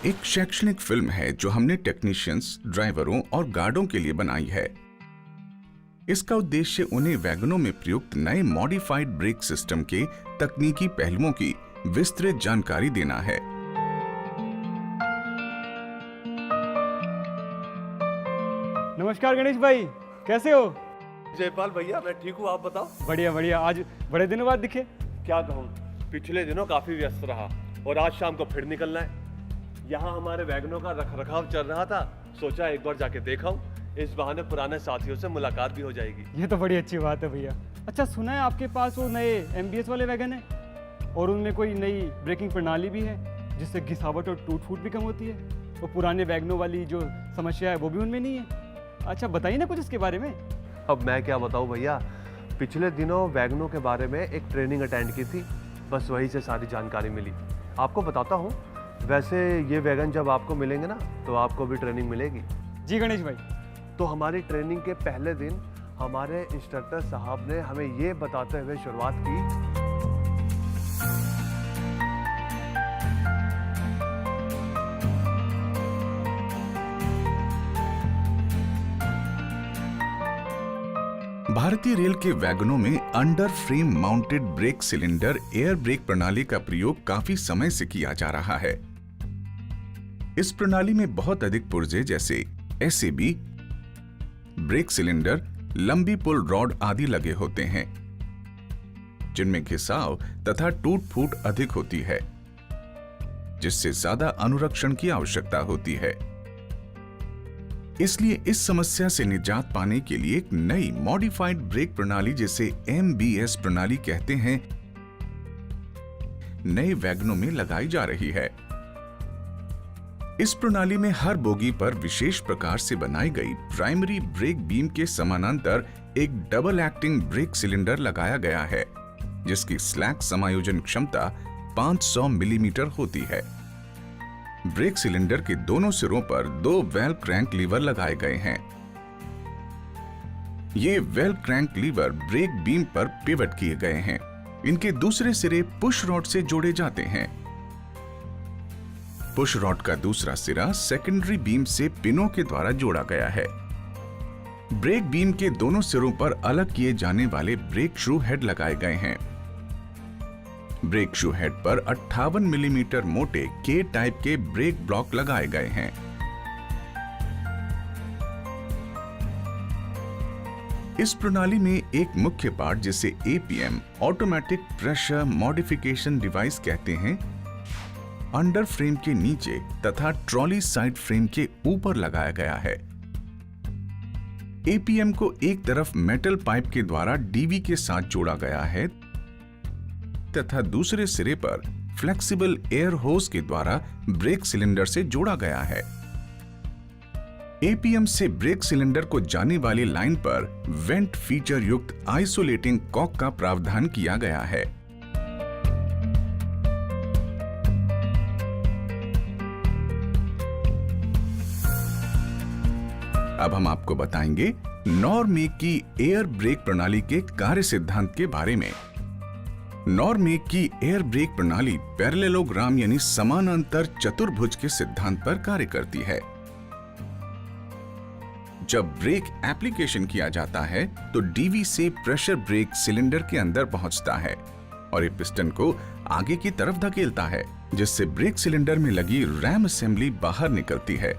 एक शैक्षणिक फिल्म है जो हमने टेक्नीशियंस, ड्राइवरों और गार्डों के लिए बनाई है। इसका उद्देश्य उन्हें वैगनों में प्रयुक्त नए मॉडिफाइड ब्रेक सिस्टम के तकनीकी पहलुओं की विस्तृत जानकारी देना है। नमस्कार गणेश भाई, कैसे हो? जयपाल भैया, मैं ठीक हूँ, आप बताओ। बढ़िया बढ़िया। आज बड़े दिनों बाद दिखे। क्या कहूँ, पिछले दिनों काफी व्यस्त रहा और आज शाम को फिर निकलना है। यहाँ हमारे वैगनों का रखरखाव चल रहा था, सोचा एक बार जाके देखा हूँ। इस बहाने पुराने साथियों से मुलाकात भी हो जाएगी। ये तो बड़ी अच्छी बात है भैया। अच्छा, सुना है आपके पास वो नए MBS वाले वैगन है और उनमें कोई नई ब्रेकिंग प्रणाली भी है जिससे घिसावट और टूट फूट भी कम होती है। वो पुराने वैगनों वाली जो समस्या है वो भी उनमें नहीं है। अच्छा, बताइए ना कुछ इसके बारे में। अब मैं क्या बताऊँ भैया, पिछले दिनों वैगनों के बारे में एक ट्रेनिंग अटेंड की थी, बस वहीं से सारी जानकारी मिली। आपको बताता हूँ। वैसे ये वैगन जब आपको मिलेंगे ना तो आपको भी ट्रेनिंग मिलेगी। जी गणेश भाई। तो हमारी ट्रेनिंग के पहले दिन हमारे इंस्ट्रक्टर साहब ने हमें ये बताते हुए शुरुआत की, भारतीय रेल के वैगनों में under frame mounted brake cylinder air brake प्रणाली का प्रयोग काफी समय से किया जा रहा है। इस प्रणाली में बहुत अधिक पुर्जे जैसे SAB, ब्रेक सिलेंडर, लंबी पुल रॉड आदि लगे होते हैं, जिनमें घिसाव तथा टूट फूट अधिक होती है, जिससे ज्यादा अनुरक्षण की आवश्यकता होती है। इसलिए इस समस्या से निजात पाने के लिए एक नई मॉडिफाइड ब्रेक प्रणाली, जिसे MBS प्रणाली कहते हैं, नए वैगनों में लगाई जा रही है। इस प्रणाली में हर बोगी पर विशेष प्रकार से बनाई गई प्राइमरी ब्रेक बीम के समानांतर एक डबल एक्टिंग ब्रेक सिलेंडर लगाया गया है, जिसकी स्लैक समायोजन क्षमता 500 मिलीमीटर होती है। ब्रेक सिलेंडर के दोनों सिरों पर 2 वेल क्रैंक लीवर लगाए गए हैं। ये bell crank lever brake beam पर पिवट किए गए हैं। इनके दूसरे सिरे पुश रॉड से जोड़े जाते हैं। पुश रॉड का दूसरा सिरा सेकेंडरी बीम से पिनों के द्वारा जोड़ा गया है। ब्रेक बीम के दोनों सिरों पर अलग किए जाने वाले ब्रेक शू हेड लगाए गए हैं। ब्रेक शू हेड पर 58 मिलीमीटर मोटे K टाइप के ब्रेक ब्लॉक लगाए गए हैं। इस प्रणाली में एक मुख्य पार्ट, जिसे APM automatic pressure modification device कहते हैं, अंडर फ्रेम के नीचे तथा ट्रॉली साइड फ्रेम के ऊपर लगाया गया है। APM को एक तरफ मेटल पाइप के द्वारा DV के साथ जोड़ा गया है तथा दूसरे सिरे पर फ्लेक्सिबल एयर होस के द्वारा ब्रेक सिलेंडर से जोड़ा गया है। APM से ब्रेक सिलेंडर को जाने वाली लाइन पर वेंट फीचर युक्त आइसोलेटिंग कॉक का प्रावधान किया गया है। अब हम आपको बताएंगे नॉरमेक की एयर ब्रेक प्रणाली के कार्य सिद्धांत के बारे में। नॉरमेक की एयर ब्रेक प्रणाली पैरेललोग्राम यानी समानांतर चतुर्भुज के सिद्धांत पर कार्य करती है। जब ब्रेक एप्लीकेशन किया जाता है तो DV से प्रेशर ब्रेक सिलेंडर के अंदर पहुंचता है और ये पिस्टन को आगे की तरफ धकेलता है, जिससे ब्रेक सिलेंडर में लगी रैम असेंबली बाहर निकलती है।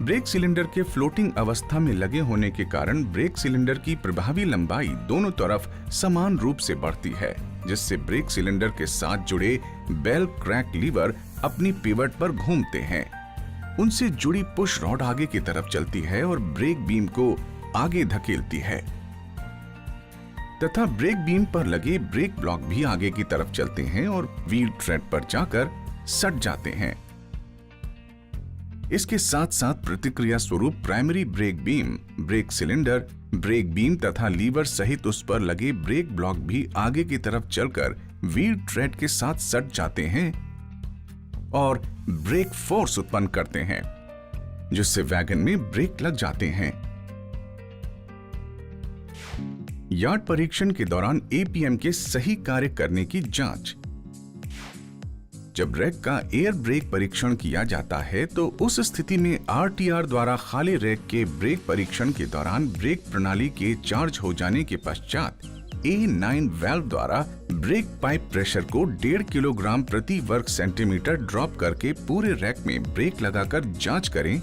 ब्रेक सिलेंडर के फ्लोटिंग अवस्था में लगे होने के कारण ब्रेक सिलेंडर की प्रभावी लंबाई दोनों तरफ समान रूप से बढ़ती है, जिससे ब्रेक सिलेंडर के साथ जुड़े बेल क्रैंक लीवर अपनी पिवट पर घूमते हैं। उनसे जुड़ी पुश रॉड आगे की तरफ चलती है और ब्रेक बीम को आगे धकेलती है तथा ब्रेक बीम पर लगे ब्रेक ब्लॉक भी आगे की तरफ चलते हैं और व्हील ट्रेड पर जाकर सट जाते हैं। इसके साथ साथ प्रतिक्रिया स्वरूप primary brake beam, brake cylinder, brake beam तथा लीवर सहित उस पर लगे ब्रेक ब्लॉक भी आगे की तरफ चलकर व्हील ट्रेड के साथ सट जाते हैं और ब्रेक फोर्स उत्पन्न करते हैं, जिससे वैगन में ब्रेक लग जाते हैं। यार्ड परीक्षण के दौरान APM के सही कार्य करने की जांच। जब रैक का एयर ब्रेक परीक्षण किया जाता है तो उस स्थिति में आरटीआर द्वारा खाली रैक के ब्रेक परीक्षण के दौरान ब्रेक प्रणाली के चार्ज हो जाने के पश्चात A9 वाल्व द्वारा ब्रेक पाइप प्रेशर को 1.5 किलोग्राम प्रति वर्ग सेंटीमीटर ड्रॉप करके पूरे रैक में ब्रेक लगाकर जांच करें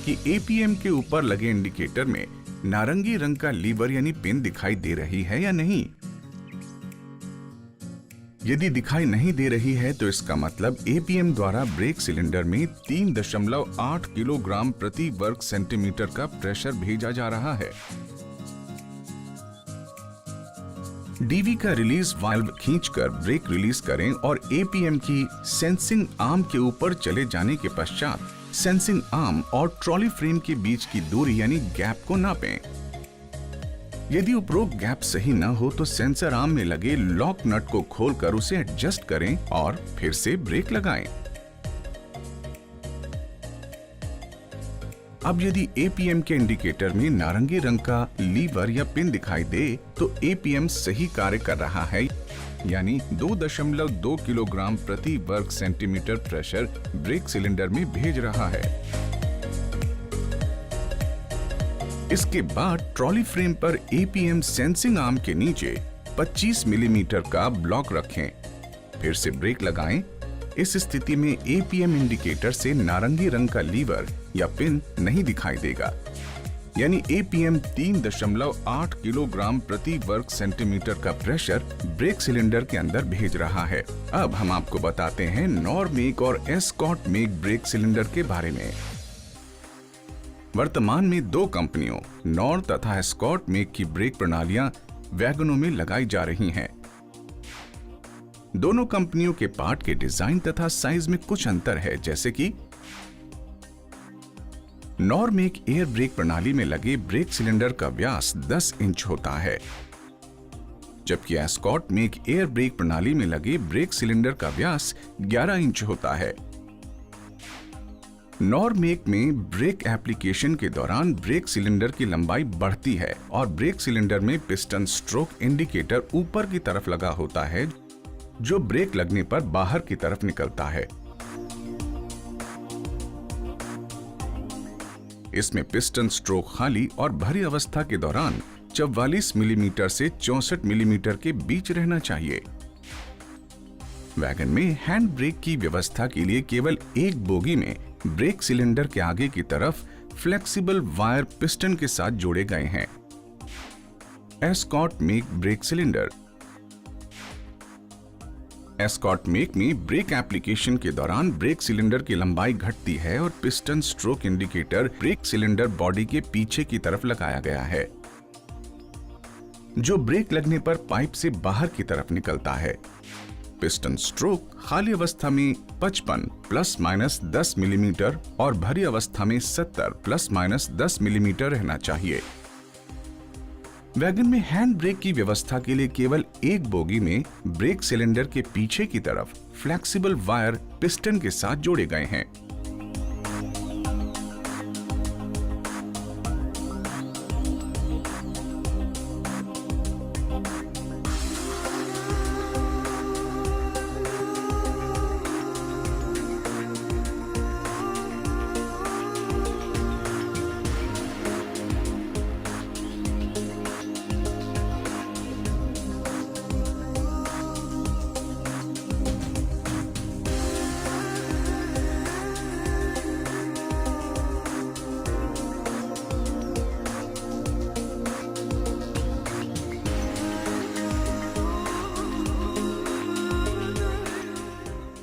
कि एपीएम के ऊपर लगे इंडिकेटर में नारंगी रंग का लीवर यानी पिन दिखाई दे रही है या नहीं। यदि दिखाई नहीं दे रही है तो इसका मतलब एपीएम द्वारा ब्रेक सिलेंडर में 3.8 किलोग्राम प्रति वर्ग सेंटीमीटर का प्रेशर भेजा जा रहा है। डीवी का रिलीज वाल्व खींचकर ब्रेक रिलीज करें और एपीएम की सेंसिंग आर्म के ऊपर चले जाने के पश्चात सेंसिंग आर्म और ट्रॉली फ्रेम के बीच की दूरी यानी गैप को नापें। यदि उपरोक्त गैप सही न हो तो सेंसर आर्म में लगे लॉक नट को खोलकर उसे एडजस्ट करें और फिर से ब्रेक लगाएं। अब यदि एपीएम के इंडिकेटर में नारंगी रंग का लीवर या पिन दिखाई दे तो एपीएम सही कार्य कर रहा है, यानी 2.2 किलोग्राम प्रति वर्ग सेंटीमीटर प्रेशर ब्रेक सिलेंडर में भेज रहा है। इसके बाद ट्रॉली फ्रेम पर एपीएम सेंसिंग आर्म के नीचे 25 मिलीमीटर का ब्लॉक रखें, फिर से ब्रेक लगाएं। इस स्थिति में एपीएम इंडिकेटर से नारंगी रंग का लीवर या पिन नहीं दिखाई देगा, यानी एपीएम 3.8 किलोग्राम प्रति वर्ग सेंटीमीटर का प्रेशर ब्रेक सिलेंडर के अंदर भेज रहा है। अब हम आपको बताते हैं नॉरमेक और एस्कॉट मेक ब्रेक सिलेंडर के बारे में। वर्तमान में 2 कंपनियों नॉर तथा एस्कॉट मेक की ब्रेक प्रणालियां वैगनों में लगाई जा रही हैं। दोनों कंपनियों के पार्ट के डिजाइन तथा साइज में कुछ अंतर है, जैसे कि नॉरमेक एयर ब्रेक प्रणाली में लगे ब्रेक सिलेंडर का व्यास 10 इंच होता है, जबकि एस्कॉट मेक एयर ब्रेक प्रणाली में लगे ब्रेक सिलेंडर का व्यास 11 इंच होता है। नॉरमेक में ब्रेक एप्लीकेशन के दौरान ब्रेक सिलेंडर की लंबाई बढ़ती है और ब्रेक सिलेंडर में पिस्टन स्ट्रोक इंडिकेटर ऊपर की तरफ लगा होता है, जो ब्रेक लगने पर बाहर की तरफ निकलता है। इसमें पिस्टन स्ट्रोक खाली और भरी अवस्था के दौरान 44 मिलीमीटर से 64 मिलीमीटर के बीच रहना चाहिए। वैगन में हैंड ब्रेक की व्यवस्था के लिए केवल एक बोगी में ब्रेक सिलेंडर के आगे की तरफ फ्लेक्सिबल वायर पिस्टन के साथ जोड़े गए हैं। Escort make brake cylinder. Escort make में ब्रेक एप्लीकेशन के दौरान ब्रेक सिलेंडर की लंबाई घटती है और piston stroke indicator brake cylinder body के पीछे की तरफ लगाया गया है, जो ब्रेक लगने पर पाइप से बाहर की तरफ निकलता है। पिस्टन स्ट्रोक खाली अवस्था में 55 ± 10 मिलीमीटर और भरी अवस्था में 70 ± 10 मिलीमीटर रहना चाहिए। वैगन में हैंड ब्रेक की व्यवस्था के लिए केवल एक बोगी में ब्रेक सिलेंडर के पीछे की तरफ फ्लेक्सिबल वायर पिस्टन के साथ जोड़े गए हैं।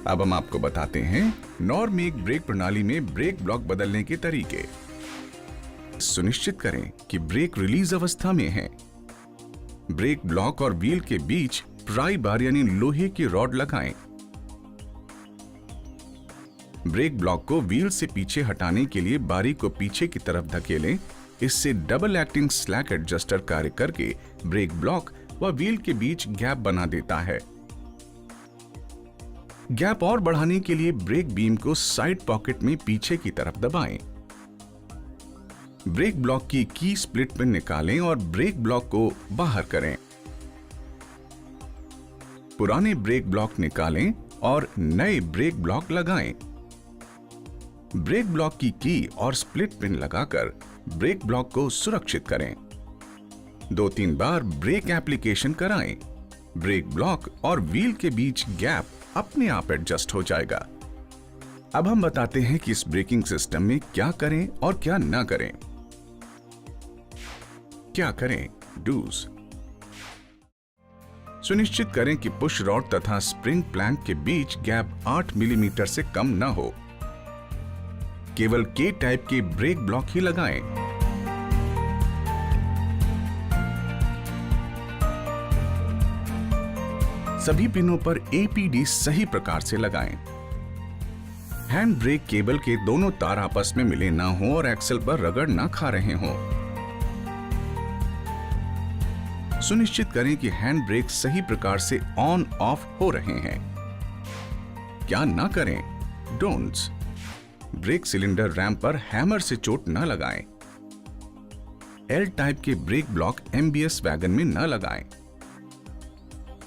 अब हम आपको बताते हैं नॉरमेक ब्रेक प्रणाली में ब्रेक ब्लॉक बदलने के तरीके। सुनिश्चित करें कि ब्रेक रिलीज अवस्था में है। ब्रेक ब्लॉक और व्हील के बीच प्राई बार यानी लोहे की रॉड लगाएं। ब्रेक ब्लॉक को व्हील से पीछे हटाने के लिए बारी को पीछे की तरफ धकेलें। इससे डबल एक्टिंग स्लैक एडजस्टर कार्य करके ब्रेक ब्लॉक व व्हील के बीच गैप बना देता है। गैप और बढ़ाने के लिए ब्रेक बीम को साइड पॉकेट में पीछे की तरफ दबाएं। ब्रेक ब्लॉक की स्प्लिट पिन निकालें और ब्रेक ब्लॉक को बाहर करें। पुराने ब्रेक ब्लॉक निकालें और नए ब्रेक ब्लॉक लगाएं। ब्रेक ब्लॉक की और स्प्लिट पिन लगाकर ब्रेक ब्लॉक को सुरक्षित करें। 2-3 बार ब्रेक एप्लीकेशन कराएं। ब्रेक ब्लॉक और व्हील के बीच गैप अपने आप एडजस्ट हो जाएगा। अब हम बताते हैं कि इस ब्रेकिंग सिस्टम में क्या करें और क्या ना करें। क्या करें? डूज। सुनिश्चित करें कि पुश रॉड तथा स्प्रिंग प्लैंक के बीच गैप 8 मिलीमीटर से कम न हो। केवल के टाइप के ब्रेक ब्लॉक ही लगाएं। सभी पिनों पर एपीडी सही प्रकार से लगाएं। हैंड ब्रेक केबल के दोनों तार आपस में मिले ना हो और एक्सेल पर रगड़ ना खा रहे हों। सुनिश्चित करें कि हैंड ब्रेक सही प्रकार से ऑन ऑफ हो रहे हैं। क्या ना करें? डोंट्स। ब्रेक सिलेंडर रैंप पर हैमर से चोट न लगाएं। एल टाइप के ब्रेक ब्लॉक एमबीएस वैगन में न लगाएं।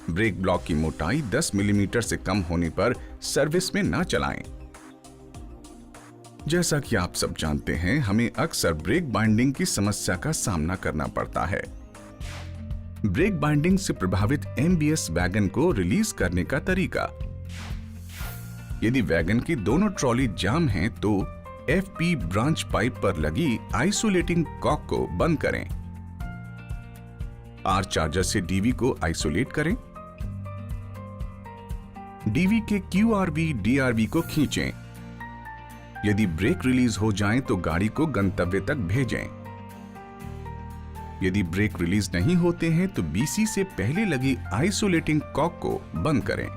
ब्रेक ब्लॉक की मोटाई 10 मिलीमीटर से कम होने पर सर्विस में न चलाएं। जैसा कि आप सब जानते हैं, हमें अक्सर ब्रेक बाइंडिंग की समस्या का सामना करना पड़ता है। ब्रेक बाइंडिंग से प्रभावित एमबीएस वैगन को रिलीज करने का तरीका। यदि वैगन की दोनों ट्रॉली जाम हैं तो एफपी ब्रांच पाइप पर लगी आइसोलेटिंग कॉक को बंद करें। आर चार्जर से डीवी को आइसोलेट करें। डीवी के क्यूआरवी डीआरवी को खींचें। यदि ब्रेक रिलीज हो जाएं तो गाड़ी को गंतव्य तक भेजें। यदि ब्रेक रिलीज नहीं होते हैं तो बीसी से पहले लगी आइसोलेटिंग कॉक को बंद करें।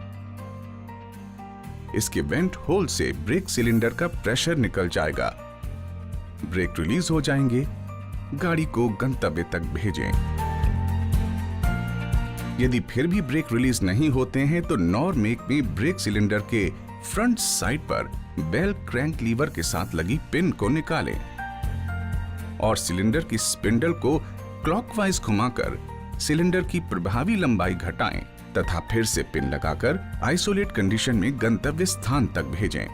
इसके वेंट होल से ब्रेक सिलेंडर का प्रेशर निकल जाएगा। ब्रेक रिलीज हो जाएंगे। गाड़ी को गंतव्य तक भेजें। यदि फिर भी ब्रेक रिलीज नहीं होते हैं तो नॉर मेक में ब्रेक सिलेंडर के फ्रंट साइड पर बेल क्रैंक लीवर के साथ लगी पिन को निकालें और सिलेंडर की स्पिंडल को क्लॉकवाइज घुमाकर सिलेंडर की प्रभावी लंबाई घटाएं तथा फिर से पिन लगाकर आइसोलेट कंडीशन में गंतव्य स्थान तक भेजें।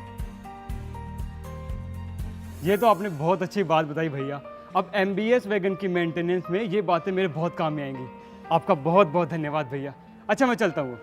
ये तो आपने बहुत अच्छी बात बताई भैया। अब एमबीएस वैगन की मेंटेनेंस में ये बातें मेरे बहुत काम में आएंगी। आपका बहुत बहुत धन्यवाद भैया। अच्छा, मैं चलता हूँ।